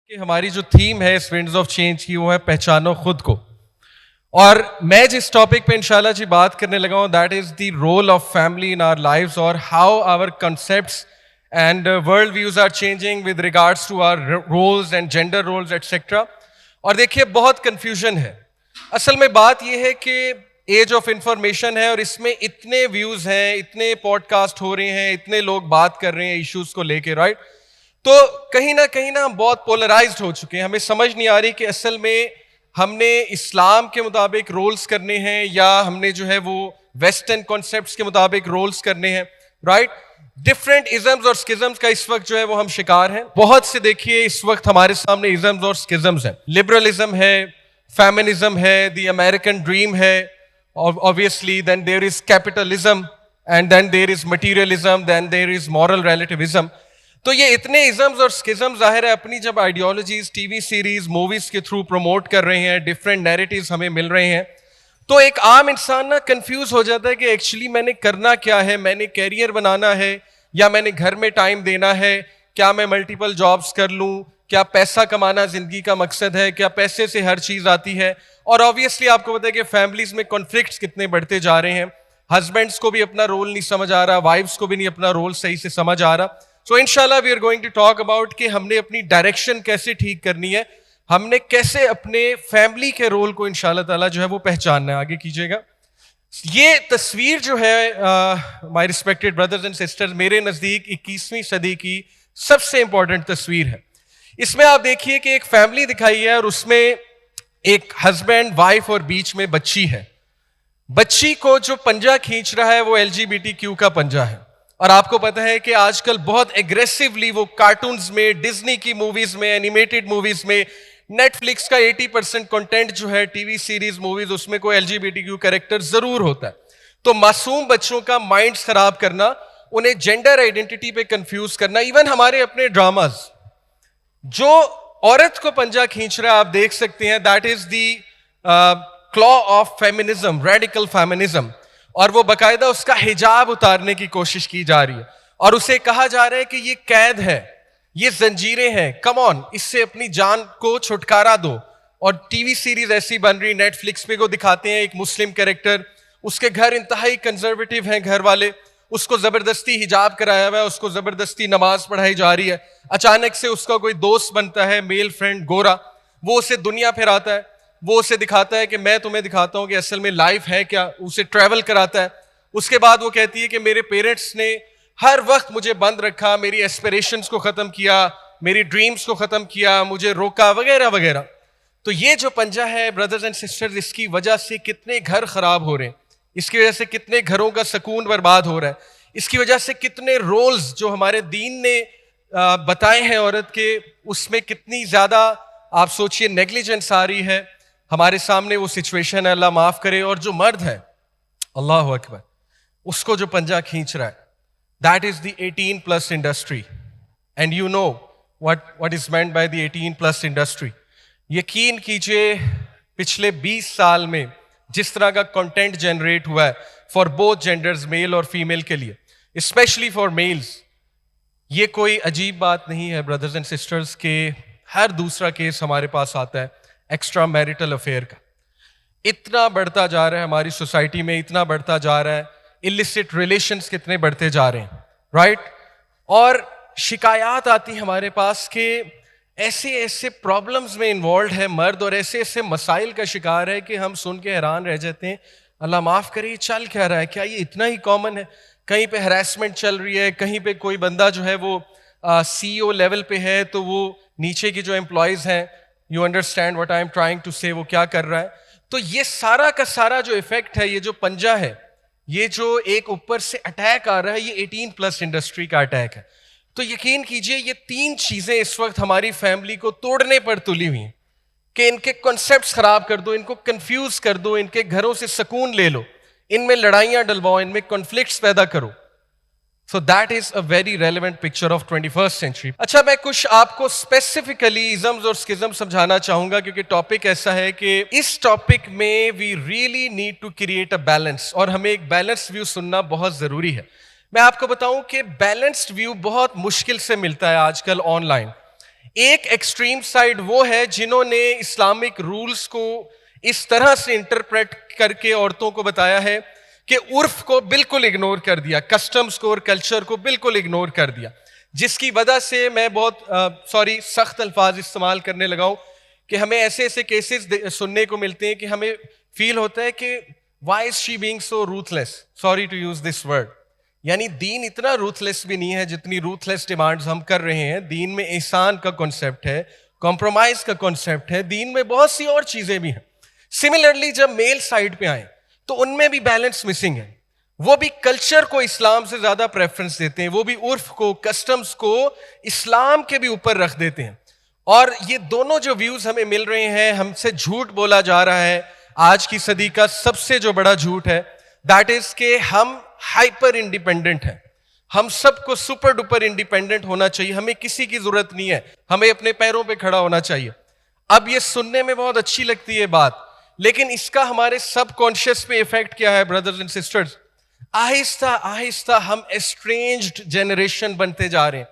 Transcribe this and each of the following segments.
کہ ہماری جو تھیم ہے اس ونڈز آف چینج کی وہ ہے پہچانو خود کو. اور میں جس ٹاپک پہ انشاءاللہ جی بات کرنے لگا ہوں that is the role of family in our lives اور how our concepts and world views are changing with regards to our roles and gender roles etcetera. اور دیکھیے بہت کنفیوژن ہے. اصل میں بات یہ ہے کہ ایج آف انفارمیشن ہے اور اس میں اتنے ویوز ہیں, اتنے پوڈ کاسٹ ہو رہے ہیں, اتنے لوگ بات کر رہے ہیں ایشوز کو لے کے, رائٹ؟ تو کہیں نہ ہم بہت پولرائزڈ ہو چکے ہیں. ہمیں سمجھ نہیں آ رہی کہ اصل میں ہم نے اسلام کے مطابق رولز کرنے ہیں یا ہم نے جو ہے وہ ویسٹرن کانسیپٹس کے مطابق رولز کرنے ہیں, رائٹ؟ ڈفرینٹ ازمز اور اسکزمز کا اس وقت جو ہے وہ ہم شکار ہیں. بہت سے دیکھیے اس وقت ہمارے سامنے ازمز اور اسکزمز ہیں. لبرلزم ہے, فیمنزم ہے, دی امریکن ڈریم ہے, obviously then there is capitalism and then there is materialism, then there is moral relativism. تو یہ اتنے ازمز اور اسکزم ظاہر ہے اپنی جب ideologies T V series movies کے تھرو پروموٹ کر رہے ہیں, ڈفرینٹ نیریٹیوز ہمیں مل رہے ہیں, تو ایک عام انسان نا کنفیوز ہو جاتا ہے کہ ایکچولی میں نے کرنا کیا ہے. میں نے کیریئر بنانا ہے یا میں نے گھر میں ٹائم دینا ہے؟ کیا میں ملٹیپل جابس کر لوں؟ کیا پیسہ کمانا زندگی کا مقصد ہے؟ کیا پیسے سے ہر چیز آتی ہے؟ اور آبویسلی آپ کو پتہ ہے کہ فیملیز میں کانفلکٹس کتنے بڑھتے جا رہے ہیں. ہسبینڈس کو بھی اپنا رول نہیں سمجھ آ رہا, وائفس کو بھی نہیں اپنا رول صحیح سے سمجھ آ رہا. سو انشاءاللہ we are going to talk about کہ ہم نے اپنی ڈائریکشن کیسے ٹھیک کرنی ہے, ہم نے کیسے اپنے فیملی کے رول کو انشاءاللہ تعالیٰ جو ہے وہ پہچاننا ہے. آگے کیجیے گا. یہ تصویر جو ہے مائی ریسپیکٹڈ بردرز اینڈ سسٹرز, میرے نزدیک 21ویں صدی کی سب سے امپورٹنٹ تصویر ہے. اس میں آپ دیکھیے کہ ایک فیملی دکھائی ہے اور اس میں ایک ہسبینڈ وائف اور بیچ میں بچی ہے. بچی کو جو پنجہ کھینچ رہا ہے وہ LGBTQ کا پنجہ ہے. اور آپ کو پتہ ہے کہ آج کل بہت ایگریسیولی وہ کارٹونز میں, ڈزنی کی موویز میں, اینیمیٹڈ موویز میں, نیٹ فلکس کا 80% کنٹینٹ جو ہے ٹی وی سیریز موویز اس میں کوئی LGBTQ کریکٹر ضرور ہوتا ہے. تو معصوم بچوں کا مائنڈز خراب کرنا, انہیں جینڈر آئیڈینٹی پہ کنفیوز کرنا, ایون ہمارے اپنے ڈراماز جو عورت کو پنجہ کھینچ رہا ہے آپ دیکھ سکتے ہیں, دیٹ از دی کلا آف فیمنزم, ریڈیکل فیمنزم. اور وہ باقاعدہ اس کا حجاب اتارنے کی کوشش کی جا رہی ہے اور اسے کہا جا رہا ہے کہ یہ قید ہے, یہ زنجیریں ہیں, کم آن اس سے اپنی جان کو چھٹکارا دو. اور ٹی وی سیریز ایسی بن رہی, نیٹ فلکس پہ کو دکھاتے ہیں ایک مسلم کریکٹر, اس کے گھر انتہائی کنزرویٹو ہیں گھر والے, اس کو زبردستی حجاب کرایا ہوا ہے, اس کو زبردستی نماز پڑھائی جا رہی ہے. اچانک سے اس کا کوئی دوست بنتا ہے, میل فرینڈ گورا, وہ اسے دنیا پھراتا ہے, وہ اسے دکھاتا ہے کہ میں تمہیں دکھاتا ہوں کہ اصل میں لائف ہے کیا, اسے ٹریول کراتا ہے. اس کے بعد وہ کہتی ہے کہ میرے پیرنٹس نے ہر وقت مجھے بند رکھا, میری ایسپریشنز کو ختم کیا, میری ڈریمز کو ختم کیا, مجھے روکا وغیرہ وغیرہ. تو یہ جو پنجہ ہے بردرز اینڈ سسٹرز, اس کی وجہ سے کتنے گھر خراب ہو رہے ہیں, اس کی وجہ سے کتنے گھروں کا سکون برباد ہو رہا ہے, اس کی وجہ سے کتنے رولز جو ہمارے دین نے بتائے ہیں عورت کے, اس میں کتنی زیادہ آپ سوچئے نیگلیجنس آ رہی ہے. ہمارے سامنے وہ سچویشن ہے, اللہ معاف کرے. اور جو مرد ہے, اللہ اکبر, اس کو جو پنجہ کھینچ رہا ہے, that is the 18+ industry. And you know what is meant by the 18+ industry. یقین کیجئے پچھلے 20 سال میں جس طرح کا کنٹینٹ جنریٹ ہوا ہے فار بوتھ جینڈرز, میل اور فیمیل کے لیے, اسپیشلی فار میلز, یہ کوئی عجیب بات نہیں ہے بردرز اینڈ سسٹرز کہ ہر دوسرا کیس ہمارے پاس آتا ہے ایکسٹرا میریٹل افیئر کا. اتنا بڑھتا جا رہا ہے ہماری سوسائٹی میں, اتنا بڑھتا جا رہا ہے, illicit ریلیشنز کتنے بڑھتے جا رہے ہیں, رائٹ؟ اور شکایات آتی ہیں ہمارے پاس کہ ایسے ایسے پرابلمز میں انوالوڈ ہے مرد اور ایسے ایسے مسائل کا شکار ہے کہ ہم سن کے حیران رہ جاتے ہیں. اللہ معاف کرے, یہ چل کیا رہا ہے؟ کیا یہ اتنا ہی کامن ہے؟ کہیں پہ ہراسمنٹ چل رہی ہے, کہیں پہ کوئی بندہ جو ہے وہ CEO لیول پہ ہے تو وہ نیچے کی جو امپلائیز ہیں, you understand what I am trying to say, وہ کیا کر رہا ہے. تو یہ سارا کا سارا جو ایفیکٹ ہے, یہ جو پنجہ ہے, یہ جو ایک اوپر سے اٹیک آ رہا ہے, یہ 18+ انڈسٹری کا اٹیک ہے. تو یقین کیجئے یہ 3 چیزیں اس وقت ہماری فیملی کو توڑنے پر تلی ہوئی ہیں کہ ان کے کنسیپٹس خراب کر دو, ان کو کنفیوز کر دو, ان کے گھروں سے سکون لے لو, ان میں لڑائیاں ڈلواؤ, ان میں کنفلکٹس پیدا کرو. So that is a very relevant picture of 21st century. اچھا, میں کچھ آپ کو اسپیسیفکلی ازمز اور اسکزم سمجھانا چاہوں گا کیونکہ ٹاپک ایسا ہے کہ اس ٹاپک میں we really need to create a balance, اور ہمیں ایک بیلنسڈ ویو سننا بہت ضروری ہے. میں آپ کو بتاؤں کہ بیلنسڈ ویو بہت مشکل سے ملتا ہے آج کل آن لائن. ایک ایکسٹریم سائڈ وہ ہے جنہوں نے اسلامک رولز کو اس طرح سے انٹرپریٹ کر کے عورتوں کو بتایا ہے کہ عرف کو بالکل اگنور کر دیا, کسٹمز کو اور کلچر کو بالکل اگنور کر دیا, جس کی وجہ سے میں بہت سخت الفاظ استعمال کرنے لگا ہوں کہ ہمیں ایسے ایسے کیسز سننے کو ملتے ہیں کہ ہمیں فیل ہوتا ہے کہ why is she being so ruthless, sorry to use this word. یعنی دین اتنا روتھلیس بھی نہیں ہے جتنی روتھلیس ڈیمانڈز ہم کر رہے ہیں. دین میں احسان کا کنسیپٹ ہے, کمپرومائز کا کنسیپٹ ہے, دین میں بہت سی اور چیزیں بھی ہیں. سملرلی جب میل سائڈ پہ آئیں تو ان میں بھی بیلنس مسنگ ہے. وہ بھی کلچر کو اسلام سے زیادہ پریفرنس دیتے ہیں, وہ بھی عرف کو, کسٹمز کو اسلام کے بھی اوپر رکھ دیتے ہیں. اور یہ دونوں جو ویوز ہمیں مل رہے ہیں, ہم سے جھوٹ بولا جا رہا ہے. آج کی صدی کا سب سے جو بڑا جھوٹ ہے دیٹ از کہ ہم ہائپر انڈیپینڈنٹ ہیں. ہم سب کو سپر ڈپر انڈیپینڈنٹ ہونا چاہیے, ہمیں کسی کی ضرورت نہیں ہے, ہمیں اپنے پیروں پہ کھڑا ہونا چاہیے. اب یہ سننے میں بہت اچھی لگتی ہے بات, لیکن اس کا ہمارے سب کانشیس پہ ایفیکٹ کیا ہے برادرز اینڈ سسٹرز؟ آہستہ آہستہ ہم اسٹرینجڈ جنریشن بنتے جا رہے ہیں.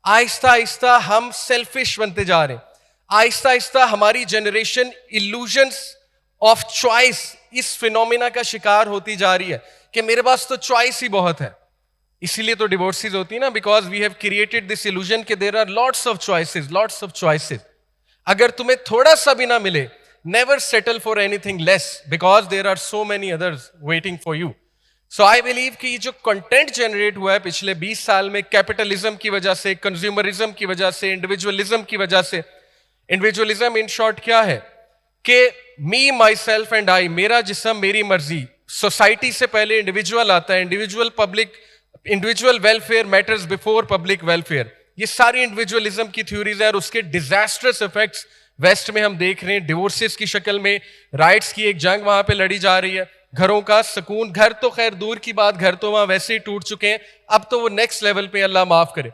آہستہ آہستہ ہم سیلفش بنتے جا رہے ہیں. آہستہ آہستہ ہماری جنریشن ایلوژنس آف چوائس اس فینومینا کا شکار ہوتی جا رہی ہے کہ میرے پاس تو چوائس ہی بہت ہے. اسی لیے تو ڈیورسز ہوتی ہیں نا, because we have created this illusion کہ there are lots of choices, lots of choices. اگر تمہیں تھوڑا سا بھی نہ ملے, never settle for anything less, because there are so many others waiting for you. So I believe کہ یہ جو کنٹینٹ جنریٹ ہوا ہے پچھلے 20 سال میں کیپٹلزم کی وجہ سے, کنزیومرزم کی وجہ سے, انڈیویجولزم کی وجہ سے. انڈیویجولزم ان شارٹ کیا ہے کہ می, مائی سیلف اینڈ آئی, میرا جسم میری مرضی. سوسائٹی سے پہلے انڈیویجول آتا ہے, individual welfare matters before public welfare. یہ ساری انڈیویجولزم کی تھیوریز ہیں اور اس کے ڈیزاسٹرس افیکٹس ویسٹ میں ہم دیکھ رہے ہیں. ڈیورسز کی شکل میں, رائٹس کی ایک جنگ وہاں پہ لڑی جا رہی ہے, گھروں کا سکون, گھر تو خیر دور کی بات, گھر تو وہاں ویسے ہی ٹوٹ چکے ہیں, اب تو وہ نیکسٹ لیول پہ, اللہ معاف کرے.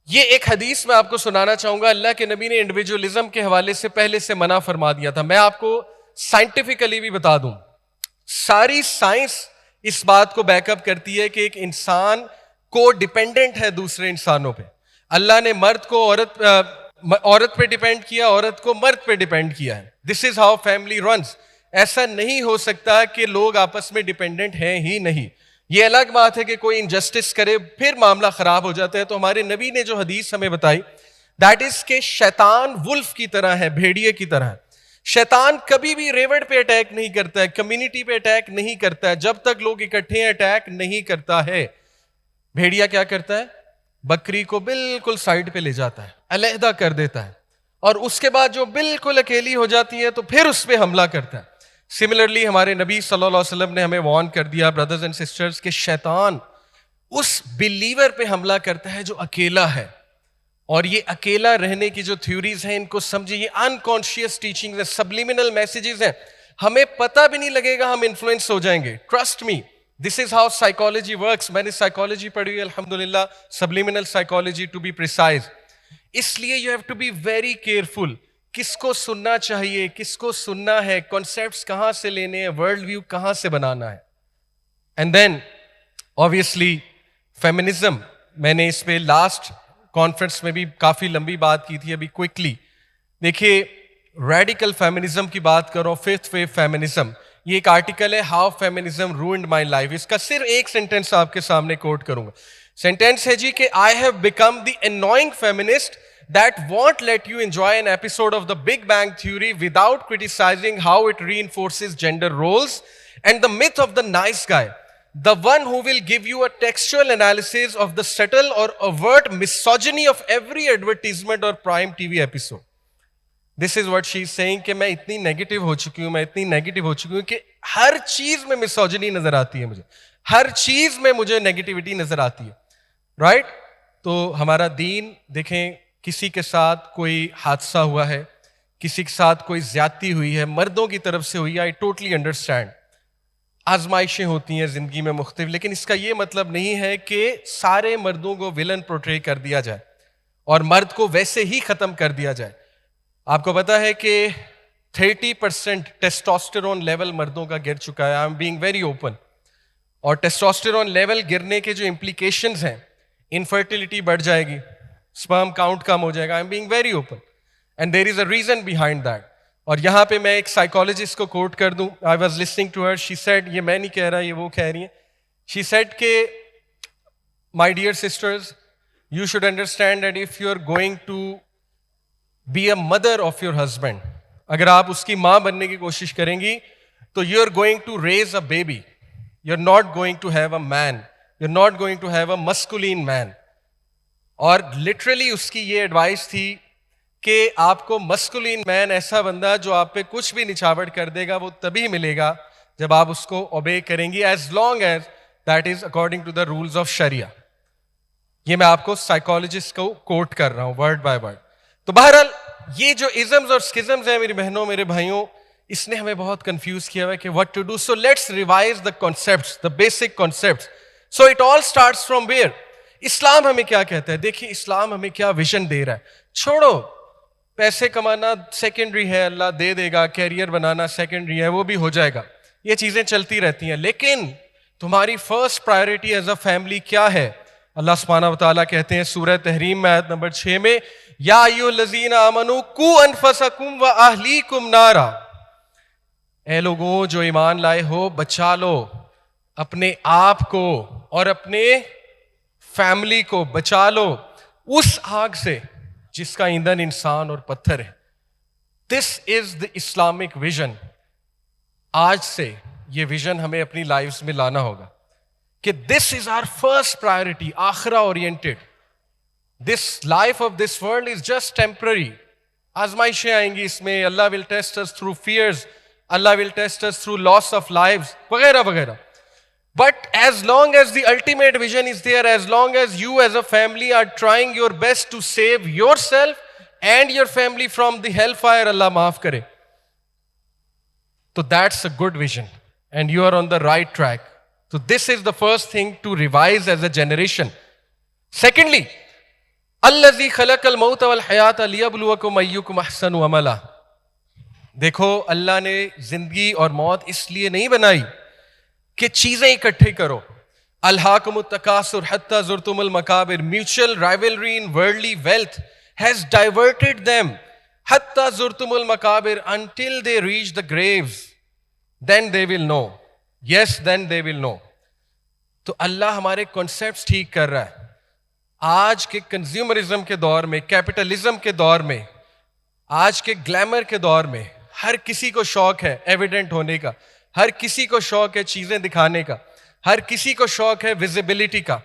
یہ ایک حدیث میں آپ کو سنانا چاہوں گا. اللہ کے نبی نے انڈیویجولزم کے حوالے سے پہلے سے منع فرما دیا تھا. میں آپ کو سائنٹیفکلی بھی بتا دوں, ساری سائنس اس بات کو بیک اپ کرتی ہے کہ ایک انسان کو ڈیپینڈنٹ ہے دوسرے انسانوں پہ. اللہ نے مرد کو عورت پہ ڈیپینڈ کیا, عورت کو مرد پہ ڈیپینڈ کیا ہے. دس از ہاؤ فیملی رنز. ایسا نہیں ہو سکتا کہ لوگ آپس میں ڈیپینڈنٹ ہیں ہی نہیں. یہ الگ بات ہے کہ کوئی انجسٹس کرے پھر معاملہ خراب ہو جاتا ہے. تو ہمارے نبی نے جو حدیث ہمیں بتائی دیٹ از کہ شیطان ولف کی طرح ہے, بھیڑیے کی طرح ہے. شیطان کبھی بھی ریوڑ پہ اٹیک نہیں کرتا ہے, کمیونٹی پہ اٹیک نہیں کرتا ہے, جب تک لوگ اکٹھے ہیں اٹیک نہیں کرتا ہے. بھیڑیا کیا کرتا ہے؟ بکری کو بالکل سائڈ پہ لے جاتا ہے, علیحدہ کر دیتا ہے, اور اس کے بعد جو بالکل اکیلی ہو جاتی ہے تو پھر اس پہ حملہ کرتا ہے. سملرلی ہمارے نبی صلی اللہ علیہ وسلم نے ہمیں وارن کر دیا برادرز اینڈ سسٹرز کہ شیطان اس بلیور پہ حملہ کرتا ہے جو اکیلا ہے. اور یہ اکیلا رہنے کی جو تھیوریز ہیں ان کو سمجھیں, یہ انکانشیس ٹیچنگز ہیں, سبلیمنل میسیجز ہیں, ہمیں پتہ بھی نہیں لگے گا ہم انفلوئنس ہو جائیں گے. Trust me, this is how psychology works. میں نے سائیکالوجی پڑھی ہے الحمدللہ, subliminal psychology to be precise. اس لیے you have to be very careful, کس کو سننا چاہیے, کس کو سننا ہے, کانسیپٹس کہاں سے لینے ہیں, ورلڈ ویو کہاں سے بنانا ہے. اینڈ دین obviously فیمنزم, میں نے اس پہ لاسٹ کانفرنس میں بھی کافی لمبی بات کی تھی. ابھی کوئکلی دیکھیے, ریڈیکل فیمنزم کی بات کرو, ففتھ ویو فیمنزم, یہ ایک آرٹیکل ہے how feminism ruined my life. اس کا صرف ایک سینٹینس آپ کے سامنے کوٹ کروں گا. سینٹینس ہے جی کہ I have become the annoying feminist that won't let you enjoy an episode of the Big Bang Theory without criticizing how it reinforces gender roles and the myth of the nice guy, the one who will give you a textual analysis of the subtle or overt misogyny of every advertisement or prime TV episode. This is what she is saying کہ میں اتنی negative ہو چکی ہوں, میں اتنی negative ہو چکی ہوں کہ ہر چیز میں مسوجنی نظر آتی ہے مجھے, ہر چیز میں مجھے نیگیٹیوٹی نظر آتی ہے. رائٹ؟ تو ہمارا دین دیکھیں, کسی کے ساتھ کوئی حادثہ ہوا ہے, کسی کے ساتھ کوئی زیادتی ہوئی ہے, مردوں کی طرف سے ہوئی ہے, آئی ٹوٹلی انڈرسٹینڈ. آزمائشیں ہوتی ہیں زندگی میں مختلف, لیکن اس کا یہ مطلب نہیں ہے کہ سارے مردوں کو ولن پورٹری کر دیا جائے اور مرد کو ویسے ہی ختم کر دیا جائے. آپ کو پتا ہے کہ 30% ٹیسٹوسٹیرون لیول مردوں کا گر چکا ہے. I am being very open. اور ٹیسٹوسٹیرون لیول گرنے کے جو امپلیکیشنز ہیں, انفرٹیلٹی بڑھ جائے گی, sperm count کم ہو جائے گا. I'm being very open. And there is a reason behind that. اور یہاں پہ میں ایک سائیکالوجسٹ کو کوٹ کر دوں. I was listening to her. She said, یہ میں نہیں کہہ رہا, یہ وہ کہہ رہی ہیں. She said کہ my dear sisters, you should understand that if you are going to be a mother of your husband, اگر آپ اس کی ماں بننے کی کوشش کریں گی تو you are going to raise a baby. You're not going to have a man. You're not going to have a masculine man. اور literally اس کی یہ ایڈوائس تھی کہ آپ کو مسکولین مین, ایسا بندہ جو آپ پہ کچھ بھی نچھاور کر دے گا, وہ تبھی ملے گا جب آپ اس کو اوبے کریں گی, as long as that is according to the rules of Sharia. یہ میں آپ کو سائیکالوجسٹ کو کوٹ کر رہا ہوں ورڈ بائی ورڈ. تو بہرحال یہ جو ازمز اور اسکزمز ہیں میری بہنوں میرے بھائیوں, اس نے ہمیں بہت کنفیوز کیا ہوا ہے کہ what to do. So let's revise the concepts, the basic concepts. So it all starts from where? اسلام ہمیں کیا کہتا ہے؟ دیکھیے اسلام ہمیں کیا ویژن دے رہا ہے. چھوڑو پیسے کمانا سیکنڈری ہے, اللہ دے دے گا, کیریئر بنانا سیکنڈری ہے, وہ بھی ہو جائے گا, یہ چیزیں چلتی رہتی ہیں, لیکن تمہاری first priority as a family کیا ہے؟ اللہ سبحانہ و تعالیٰ کہتے ہیں سورہ تحریم میں آیت نمبر 6 میں, یا ایھا الذین آمنوا قوا انفسکم واہلیکم نارا, اے لوگوں جو ایمان لائے ہو بچا لو اپنے آپ کو اور اپنے فیملی کو, بچا لو اس آگ سے جس کا ایندھن انسان اور پتھر ہے. دس از دا اسلامک ویژن. آج سے یہ ویژن ہمیں اپنی لائفز میں لانا ہوگا کہ this is our first priority, آخرہ oriented. This life of this world is just temporary. آزمائشیں آئیں گی اس میں, اللہ will test us through fears, اللہ will test us through loss of lives وغیرہ وغیرہ. But as long as the ultimate vision is there, as long as you as a family are trying your best to save yourself and your family from the hellfire, Allah maaf kare, so that's a good vision and you are on the right track. So this is the first thing to revise as a generation. Secondly, الذی خلق الموت والحیات لیبلوکم ایکم احسن عملا. دیکھو اللہ نے زندگی اور موت اس لیے نہیں بنائی کہ چیزیں اکٹھے کرو. الہاکم التکاثر حتی زرتم المقابر. Mutual rivalry in worldly wealth has diverted them حتی زرتم المقابر until they reach the graves. Then they will know. Yes, then they will know. تو اللہ ہمارے کنسیپٹس ٹھیک کر رہا ہے. آج کے کنزیومرزم کے دور میں, کیپٹلزم کے دور میں, آج کے گلیمر کے دور میں ہر کسی کو شوق ہے ایویڈنٹ ہونے کا, ہر کسی کو شوق ہے چیزیں دکھانے کا, ہر کسی کو شوق ہے ویزیبلٹی کا.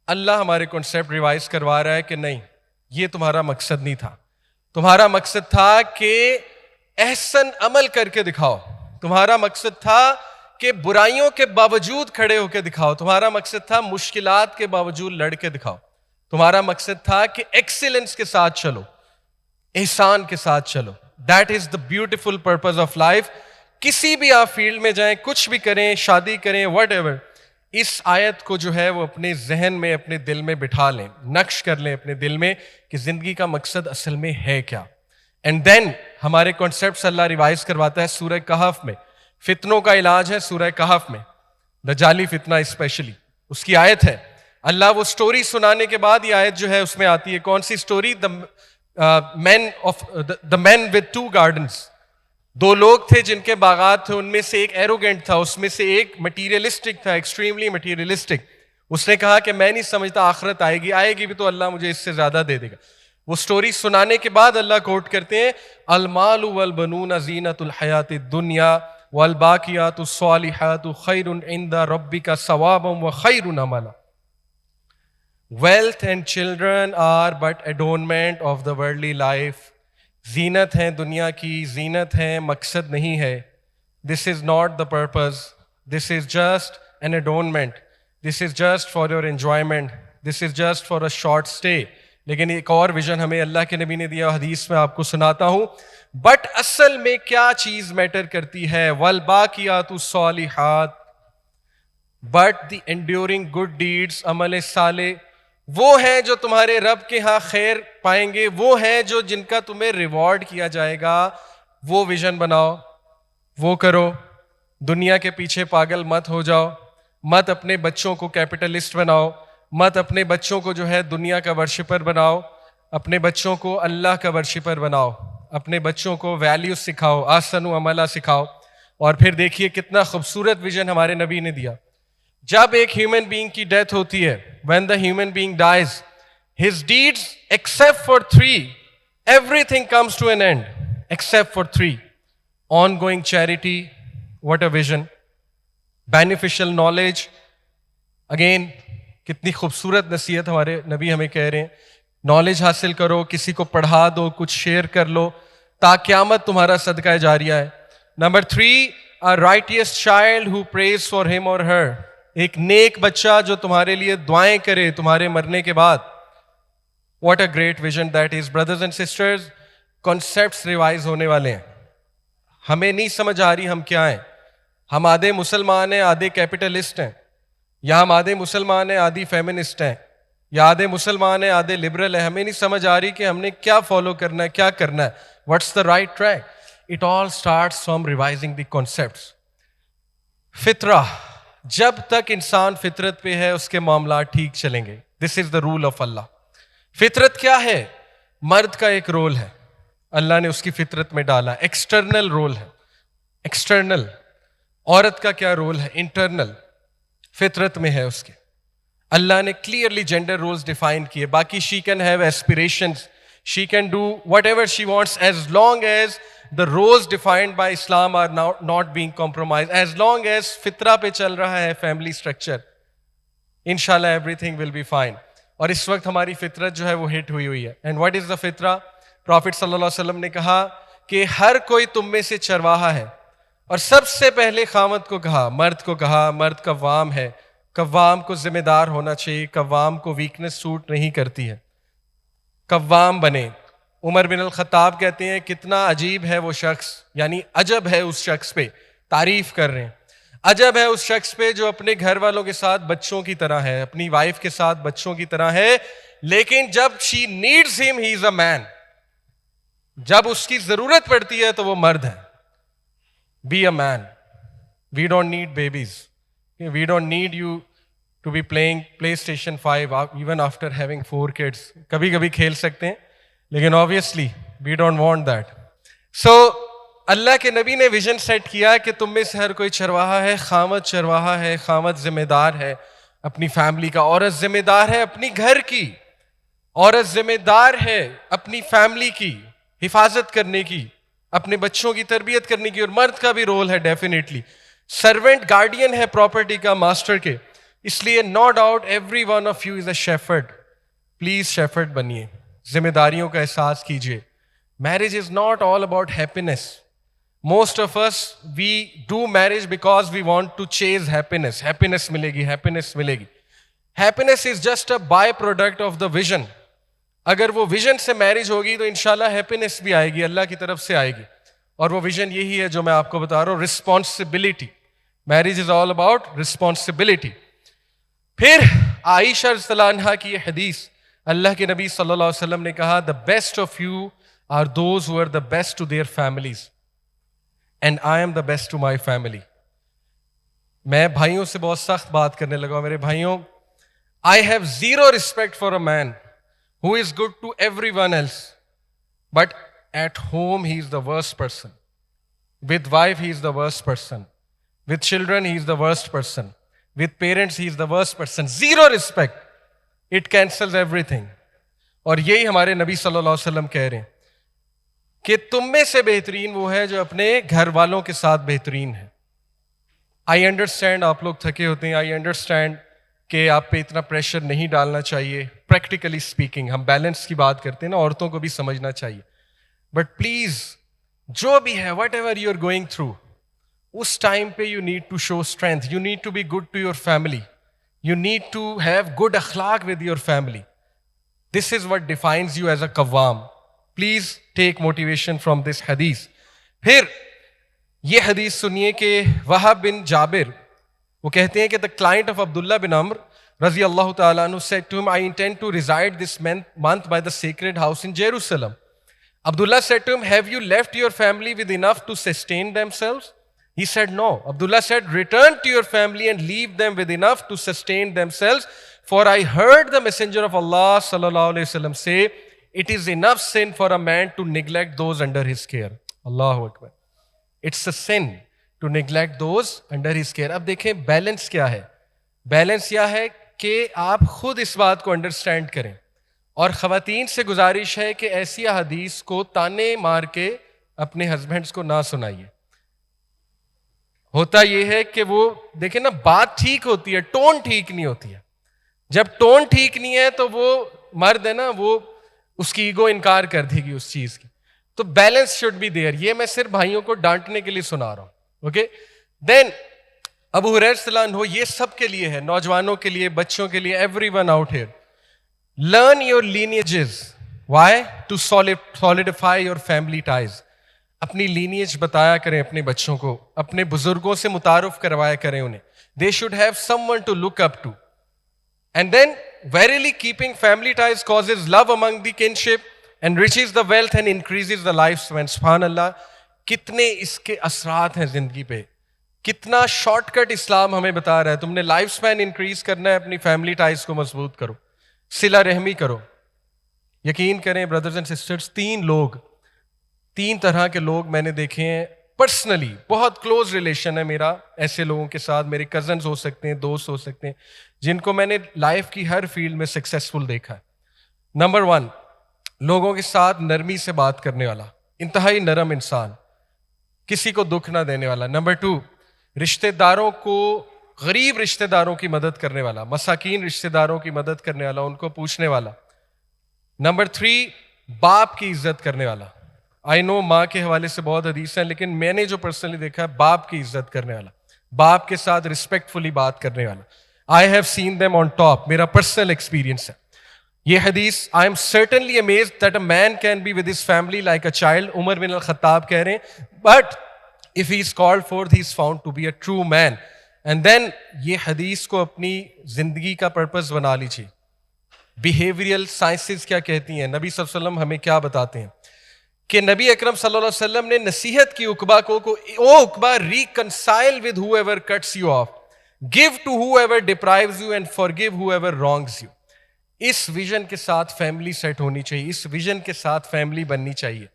اللہ ہمارے کنسیپٹ ریوائز کروا رہا ہے کہ نہیں, یہ تمہارا مقصد نہیں تھا. تمہارا مقصد تھا کہ احسن عمل کر کے دکھاؤ. تمہارا مقصد تھا کہ برائیوں کے باوجود کھڑے ہو کے دکھاؤ. تمہارا مقصد تھا مشکلات کے باوجود لڑ کے دکھاؤ. تمہارا مقصد تھا کہ ایکسیلنس کے ساتھ چلو, احسان کے ساتھ چلو. That is the beautiful purpose of life. کسی بھی آپ فیلڈ میں جائیں, کچھ بھی کریں, شادی کریں, واٹ ایور, اس آیت کو جو ہے وہ اپنے ذہن میں, اپنے دل میں بٹھا لیں, نقش کر لیں اپنے دل میں کہ زندگی کا مقصد اصل میں ہے کیا. اینڈ دین ہمارے کانسیپٹس اللہ ریوائز کرواتا ہے سورہ کہف میں. فتنوں کا علاج ہے سورہ کہف میں, دجالی فتنہ اسپیشلی, اس کی آیت ہے. اللہ وہ سٹوری سنانے کے بعد یہ آیت جو ہے اس میں آتی ہے. کون سی story? The man with two gardens. دو لوگ تھے جن کے باغات تھے, ان میں سے ایک ایروگینٹ تھا, اس میں سے ایک مٹیریلسٹک تھا, ایکسٹریملی مٹیریلسٹک. اس نے کہا کہ میں نہیں سمجھتا آخرت آئے گی بھی تو اللہ مجھے اس سے زیادہ دے دے گا. وہ سٹوری سنانے کے بعد اللہ کوٹ کرتے ہیں, المال والبنون زینت الحیات الدنیا والباقیات الصالحات خیر عند ربک ثوابا وخیر املا. Wealth and children are but adornment of the worldly life. زینت ہیں دنیا کی, زینت ہیں, مقصد نہیں ہے. This is not the purpose. This is just an adornment. This is just for your enjoyment. This is just for a short stay. لیکن ایک اور ویژن ہمیں اللہ کے نبی نے دیا, حدیث میں آپ کو سناتا ہوں. بٹ اصل میں کیا چیز میٹر کرتی ہے؟ والباقیات الصالحات, but the enduring good deeds, عمل صالح, وہ ہیں جو تمہارے رب کے ہاں خیر پائیں گے, وہ ہیں جو جن کا تمہیں ریوارڈ کیا جائے گا. وہ ویژن بناؤ, وہ کرو. دنیا کے پیچھے پاگل مت ہو جاؤ, مت اپنے بچوں کو کیپٹلسٹ بناؤ, مت اپنے بچوں کو جو ہے دنیا کا ورشپر بناؤ. اپنے بچوں کو اللہ کا ورشپر بناؤ, اپنے بچوں کو ویلیوز سکھاؤ, احسن عملہ سکھاؤ. اور پھر دیکھیے کتنا خوبصورت ویژن ہمارے نبی نے دیا. جب ایک ہیومن بینگ کی ڈیتھ ہوتی ہے, when the human being dies, his deeds except for 3, everything comes to an end except for 3. Ongoing charity, what a vision. Beneficial knowledge, again کتنی خوبصورت نصیحت ہمارے نبی ہمیں کہہ رہے ہیں. نالج حاصل کرو, کسی کو پڑھا دو, کچھ شیئر کر لو, تا قیامت تمہارا صدقہ جاریہ ہے. Number 3, a righteous child who prays for him or her. ایک نیک بچہ جو تمہارے لیے دعائیں کرے تمہارے مرنے کے بعد. What a great vision that is. Brothers and sisters, concepts revise ہونے والے ہیں. ہمیں نہیں سمجھ آ رہی ہم کیا ہیں. ہم آدھے مسلمان ہیں, آدھے کیپٹلسٹ ہیں, یا ہم آدھے مسلمان ہیں, آدھی فیمنسٹ ہیں, یا آدھے مسلمان ہیں, آدھے لبرل ہیں. ہمیں نہیں سمجھ آ رہی کہ ہم نے کیا فالو کرنا ہے, کیا کرنا ہے. What's the right track? It all starts from revising the concepts. فطرہ, جب تک انسان فطرت پہ ہے اس کے معاملات ٹھیک چلیں گے. This is the rule of Allah. فطرت کیا ہے؟ مرد کا ایک رول ہے, اللہ نے اس کی فطرت میں ڈالا. ایکسٹرنل رول ہے, ایکسٹرنل. عورت کا کیا رول ہے؟ انٹرنل, فطرت میں ہے اس کے. اللہ نے کلیئرلی جینڈر رولز ڈیفائن کیے. باقی she can have aspirations, she can do what ever she wants, as long as the roles defined by Islam are not being compromised. As long as فطرہ پہ چل رہا ہے فیملی اسٹرکچر, انشاءاللہ everything will be fine. اور اس وقت ہماری فطرت جو ہے وہ ہٹ ہوئی ہے. And what is the فطرہ? پروفٹ صلی اللہ علیہ وسلم نے کہا کہ ہر کوئی تم میں سے چرواہا ہے, اور سب سے پہلے خامد کو کہا, مرد کو کہا, مرد قوام ہے, قوام کو ذمہ دار ہونا چاہیے, قوام کو ویکنس سوٹ نہیں کرتی ہے, قوام بنے. عمر بن الخطاب کہتے ہیں کتنا عجیب ہے وہ شخص, یعنی عجب ہے اس شخص پہ, تعریف کر رہے ہیں, عجب ہے اس شخص پہ جو اپنے گھر والوں کے ساتھ بچوں کی طرح ہے, اپنی وائف کے ساتھ بچوں کی طرح ہے, لیکن جب she needs him he is a man. جب اس کی ضرورت پڑتی ہے تو وہ مرد ہے. Be a man. We don't need babies. We don't need you to be playing PlayStation 5 even after having 4 kids. کبھی کبھی کھیل سکتے ہیں, لیکن obviously we don't want that. So اللہ کے نبی نے ویژن سیٹ کیا کہ تم میں سے ہر کوئی چرواہا ہے, خامد چرواہا ہے, خامد ذمہ دار ہے اپنی فیملی کا, عورت ذمہ دار ہے اپنی گھر کی, عورت ذمہ دار ہے اپنی فیملی کی حفاظت کرنے کی, اپنے بچوں کی تربیت کرنے کی, اور مرد کا بھی رول ہے ڈیفینیٹلی. سرونٹ گارڈین ہے پراپرٹی کا ماسٹر کے, اس لیے no doubt every one of you is a shepherd. Please shepherd بنیے, ذمہ داریوں کا احساس کیجیے. Marriage is not all about happiness. Most of us we do marriage because we want to chase happiness. Happiness ملے گی, ہیپینس ملے گی. Happiness is just a by product of the vision. اگر وہ ویژن سے میرج ہوگی تو انشاءاللہ ہیپینس بھی آئے گی, اللہ کی طرف سے آئے گی. اور وہ ویژن یہی ہے جو میں آپ کو بتا رہا ہوں, responsibility. Marriage is all about responsibility. پھر عائشہ رضی اللہ عنہا کی یہ حدیث, اللہ کے نبی صلی اللہ علیہ وسلم نے کہا the best of you are those who are the best to their families and I am the best to my family. میں بھائیوں سے بہت سخت بات کرنے لگا. میرے بھائیوں, I have zero respect for a man who is good to everyone else but at home he is the worst person. With wife he is the worst person. With children he is the worst person. With parents he is the worst person. Zero respect. It cancels everything. اور یہی ہمارے نبی صلی اللہ علیہ وسلم کہہ رہے ہیں کہ تم میں سے بہترین وہ ہے جو اپنے گھر والوں کے ساتھ بہترین ہے. آئی انڈرسٹینڈ آپ لوگ تھکے ہوتے ہیں, آئی انڈرسٹینڈ کہ آپ پہ اتنا پریشر نہیں ڈالنا چاہیے. پریکٹیکلی اسپیکنگ ہم بیلنس کی بات کرتے ہیں نا, عورتوں کو بھی سمجھنا چاہیے. بٹ پلیز جو بھی ہے, whatever you are going through, اس ٹائم پہ you need to show strength, you need to be good to your family, you need to have good اخلاق with your family. This is what defines you as a قوام. Please take motivation from this حدیث. پھر یہ حدیث سنیے کہ وہب بن جابر وہ کہتے ہیں کہ the client of عبداللہ بن عمر رضی اللہ تعالیٰ عنہ said to him, I intend to reside this month by the sacred house in Jerusalem. Abdullah said to him, have you left your family with enough to sustain themselves? He said, no. Abdullah said, return to your family and leave them with enough to sustain themselves. For I heard the messenger of Allah sallallahu alayhi wa sallam say, it is enough sin for a man to neglect those under his care. Allahu Akbar. It's a sin to neglect those under his care. اب دیکھیں balance کیا ہے. Balance یہ ہے کہ آپ خود اس بات کو انڈرسٹینڈ کریں, اور خواتین سے گزارش ہے کہ ایسی احادیث کو تانے مار کے اپنے ہسبینڈس کو نہ سنائیے. ہوتا یہ ہے کہ وہ دیکھیں نا, بات ٹھیک ہوتی ہے, ٹون ٹھیک نہیں ہوتی ہے. جب ٹون ٹھیک نہیں ہے تو وہ مرد ہے نا, وہ اس کی ایگو انکار کر دے گی اس چیز کی. تو بیلنس شوڈ بی دیئر. یہ میں صرف بھائیوں کو ڈانٹنے کے لیے سنا رہا ہوں. اوکے, دین ابو ہریرہ رضی اللہ عنہ, یہ سب کے لیے ہے, نوجوانوں کے لیے, بچوں کے لیے, every one out here. Learn your lineages. Why? To solidify your family ties. اپنی لینیج بتایا کریں اپنے بچوں کو, اپنے بزرگوں سے متعارف کروایا کریں انہیں. They should have someone to look up to. And then verily keeping family ties causes love among the kinship, enriches the wealth and increases the lifespan. سبحان اللہ, کتنے اس کے اثرات ہیں زندگی پہ. کتنا شارٹ کٹ اسلام ہمیں بتا رہا ہے. تم نے لائف سپین انکریز کرنا ہے, اپنی فیملی ٹائز کو مضبوط کرو, صلہ رحمی کرو. یقین کریں بردرز اینڈ سسٹرز, تین طرح کے لوگ میں نے دیکھے ہیں پرسنلی. بہت کلوز ریلیشن ہے میرا ایسے لوگوں کے ساتھ. میرے کزنز ہو سکتے ہیں, دوست ہو سکتے ہیں, جن کو میں نے لائف کی ہر فیلڈ میں سکسیسفل دیکھا ہے. نمبر 1, لوگوں کے ساتھ نرمی سے بات کرنے والا, انتہائی نرم انسان, کسی کو دکھ نہ دینے والا. نمبر 2, رشتہ داروں کو, غریب رشتہ داروں کی مدد کرنے والا, مساکین رشتہ داروں کی مدد کرنے والا, ان کو پوچھنے والا. نمبر 3, باپ کی عزت کرنے والا. آئی نو ماں کے حوالے سے بہت حدیث ہیں, لیکن میں نے جو پرسنلی دیکھا ہے, باپ کی عزت کرنے والا, باپ کے ساتھ رسپیکٹفلی بات کرنے والا. I have seen them on top. میرا پرسنل ایکسپیرینس ہے. یہ حدیث, I am certainly amazed that a man can be with his family like a child. عمر بن الخطاب کہہ رہے ہیں, but if he is called forth, he is found to be a true man. And then یہ حدیث کو اپنی زندگی کا purpose بنا لیجیے. بیہیویئرل سائنسز کیا کہتی ہیں, نبی صلی اللہ علیہ وسلم ہمیں کیا بتاتے ہیں, کہ نبی اکرم صلی اللہ علیہ وسلم نے نصیحت کی عقبہ کو, او عقبہ, reconcile with whoever cuts you off. Give to whoever deprives you and forgive whoever wrongs you. اس ویژن کے ساتھ فیملی سیٹ ہونی چاہیے, اس ویژن کے ساتھ فیملی بننی چاہیے.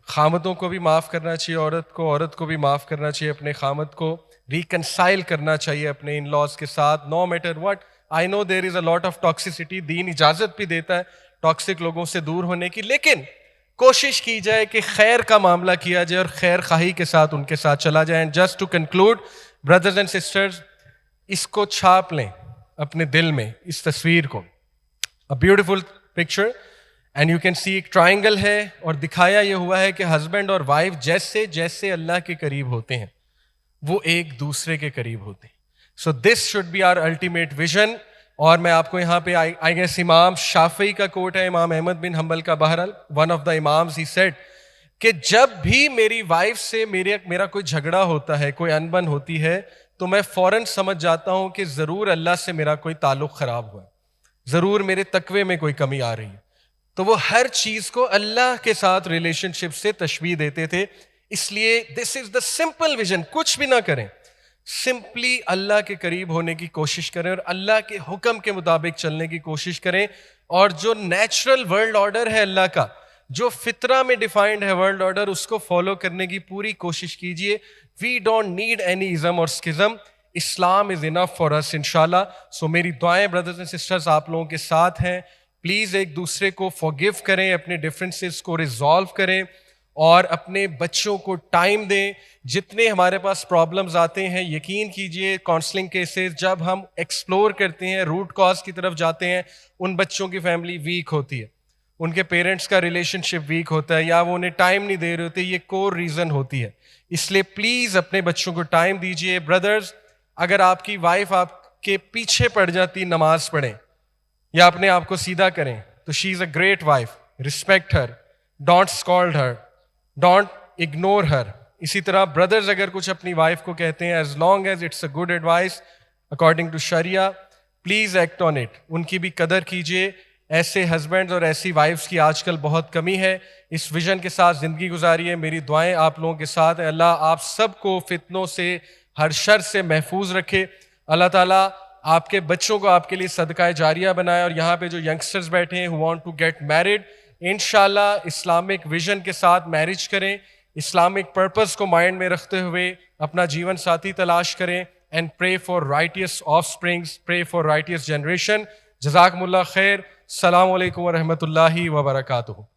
خامدوں کو بھی معاف کرنا چاہیے, عورت کو بھی معاف کرنا چاہیے, اپنے خامد کو ریکنسائل کرنا چاہیے اپنے ان لاز کے ساتھ, no matter what. I know there is a lot of toxicity, دین اجازت بھی دیتا ہے ٹاکسک لوگوں سے دور ہونے کی, لیکن کوشش کی جائے کہ خیر کا معاملہ کیا جائے اور خیر خواہی کے ساتھ ان کے ساتھ چلا جائے. And just to conclude, brothers and sisters, اس کو چھاپ لیں اپنے دل میں, اس تصویر کو. A beautiful picture, and you can see ایک ٹرائنگل ہے, اور دکھایا یہ ہوا ہے کہ ہسبینڈ اور وائف جیسے جیسے اللہ کے قریب ہوتے ہیں, وہ ایک دوسرے کے قریب ہوتے ہیں. So this should be our ultimate vision. اور میں آپ کو یہاں پہ I guess امام شافعی کا کوٹ ہے, امام احمد بن حنبل کا. بہرحال one of the imams he said کہ جب بھی میری وائف سے میرا کوئی جھگڑا ہوتا ہے, کوئی انبن ہوتی ہے, تو میں فوراً سمجھ جاتا ہوں کہ ضرور اللہ سے میرا کوئی تعلق خراب ہوا ہے, ضرور میرے تقوی میں کوئی کمی آ رہی ہے. تو وہ ہر چیز کو اللہ کے ساتھ ریلیشن شپ سے تشبیہ دیتے تھے. اس لیے دس از دا سمپل ویژن. کچھ بھی نہ کریں, سمپلی اللہ کے قریب ہونے کی کوشش کریں اور اللہ کے حکم کے مطابق چلنے کی کوشش کریں. اور جو نیچرل ورلڈ آرڈر ہے اللہ کا, جو فطرہ میں ڈیفائنڈ ہے ورلڈ آرڈر, اس کو فالو کرنے کی پوری کوشش کیجیے. وی ڈونٹ نیڈ اینی ازم اور اسکزم. اسلام از انف فار اس انشاءاللہ. سو میری دعائیں بردرز اینڈ سسٹرز آپ لوگوں کے ساتھ ہیں. پلیز ایک دوسرے کو فارگیو کریں, اپنے ڈفرینسز کو ریزالو کریں, اور اپنے بچوں کو ٹائم دیں. جتنے ہمارے پاس پرابلمز آتے ہیں, یقین کیجئے کاؤنسلنگ کیسز جب ہم ایکسپلور کرتے ہیں, روٹ کاز کی طرف جاتے ہیں, ان بچوں کی فیملی ویک ہوتی ہے, ان کے پیرنٹس کا ریلیشن شپ ویک ہوتا ہے, یا وہ انہیں ٹائم نہیں دے رہے ہوتے. یہ کور ریزن ہوتی ہے. اس لیے پلیز اپنے بچوں کو ٹائم دیجیے. بردرز, اگر آپ کی وائف آپ کے پیچھے پڑ جاتی نماز پڑھیں یا اپنے آپ کو سیدھا کریں, تو she is a great wife. Respect her, don't scold her, don't ignore her. اسی طرح بردرز اگر کچھ اپنی وائف کو کہتے ہیں, as long as it's a good advice according to شریعہ, پلیز ایکٹ آن اٹ. ان کی بھی قدر کیجیے. ایسے ہسبینڈز اور ایسی وائفس کی آج کل بہت کمی ہے. اس ویژن کے ساتھ زندگی گزاریے. میری دعائیں آپ لوگوں کے ساتھ ہیں. اللہ آپ سب کو فتنوں سے, ہر شر سے محفوظ رکھے. اللہ تعالیٰ آپ کے بچوں کو آپ کے لیے صدقہ جاریہ بنائے. اور یہاں پہ جو ینگسٹرز بیٹھے ہیں who want to get married, انشاءاللہ اسلامک ویژن کے ساتھ میرج کریں, اسلامک پرپز کو مائنڈ میں رکھتے ہوئے اپنا جیون ساتھی تلاش کریں, and pray for righteous offsprings, pray for righteous generation. جزاکم اللہ خیر. السلام علیکم ورحمۃ اللہ وبرکاتہ.